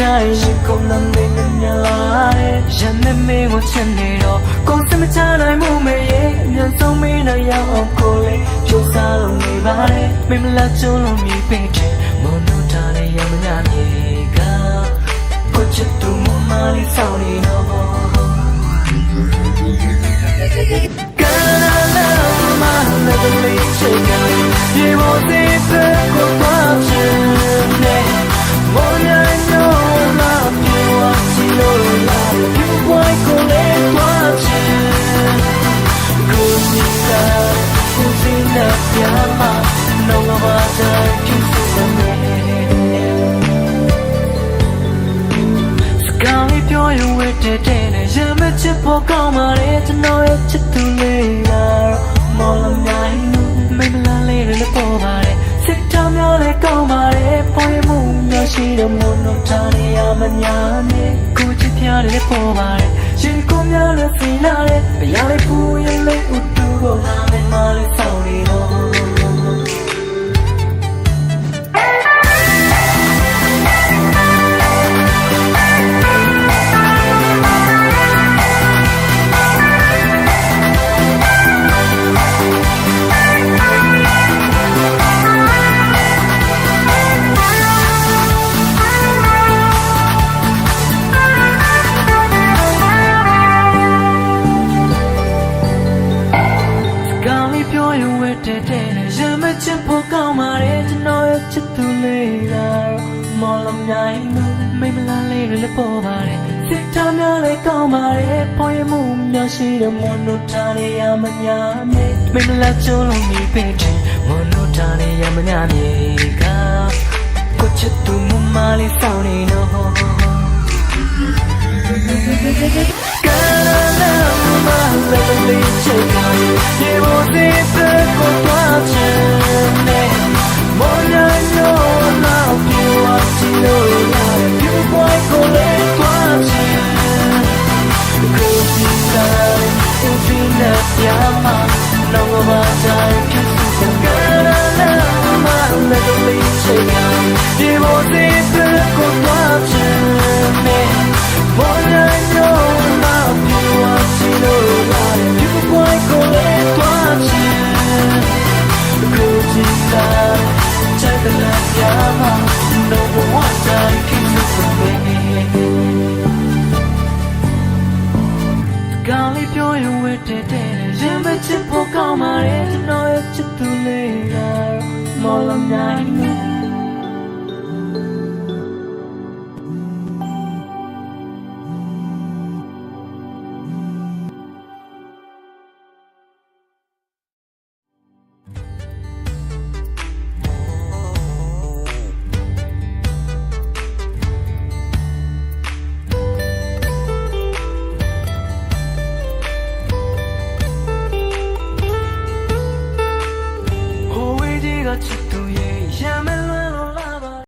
တိုင်းရှိကုန်တဲ့မင်းမြလာတဲ့ရမ်းမင်းကိုချစ်နေတော့ကိုယ်စမချနိုင်မှုမရဲ့အမြန်ဆုံးမင်းနဲ့ရောက်အောင်ကိုလေးကြိုးစားလို့နေပါတယ်မင်းမလာကျုံးလို့မြည်ပေးတယ်မွန်တို့ထားတဲ့ရမညာမြေကကိုချစ်သူမမလေးဆောင်နေတော့ကလာလာမနဲ့ကလေးချစ်ကရေမိုးသေးပဲကိုသွားချင်တယ်မော်ရနိုးလာပြေဝချီလို့လာဒီဘွိုင်းကိုလေးသွားချင်ကိုစီတာကိုစီနာပြမနောငါတိုင်းကျူးစုံနေစကားလေးပြောရင်ဝတ်တဲ့နဲ့ရမချစ်ဖို့ကောင်းပါလေကျွန်တော်ရဲ့ချစ်သူလေးလာမော်လမြိုင်မိမလာလေးတွေလည်းပေါ်ပါတယ်စစ်တောင်းများလည်းကောင်းပါတယ်ပေါ်ရမှုများရှိတဲ့မွန်တို့ထားနေရမညာနဲ့ကိုချစ်ပြတယ်ပေါ်ပါတယ်ရင်ကိုများလည်းဖိလာတယ်ဘရားလေးပူရင်လည်းဥတူကိုလာမယ်မလေးဆောင်နေတော့ရမချစ်ဖို့ကောင်းပါတယ်ကျွန်တော်ရဲ့ချစ်သူလေးလာမော်လမြိုင်မိမလာလေးတွေလည်းပေါ်ပါတယ်စစ်သားများလည်းကောင်းပါတယ်ပေါ်ရမှုများရှိတဲ့မွန်တို့ထားနေရမညာမြေမိမလာကျုံးလို့မြည်ပေးတယ်မွန်တို့ထားနေရမညာမြေကကိုချစ်သူမမလေးဆောင်နေတော့ကလာလာမလည်းလေးချစ်ကရေမိုးသေးပဲကိုသွားချင်တယ်မော်ရနိုးလာပြေဝချီလို့လာဒီဘွိုင်းကိုလေးသွားချင်ကိုစီတာကိုစီနာပြမနောငါတိုင်းကျူးစုံကလာလာမလည်းလေးချစ်ကရေမိုးသေးပဲကိုသွားချင်တယ်မော်ရနိုးလာပြေဝချီလို့လာဒီဘွိုင်းကိုလေးသွားချင်ကိုစီတာချက်တဲ့ပြမနောငါတိုင်းကျူးစုံနေကောင်းလေးပြောရင်ဝတ်တဲ့ရမချစ်ဖို့ကောင်းပါတယ်ကျွန်တော်ရဲ့ချစ်သူလေးလာမော်လမြိုင်ချစ်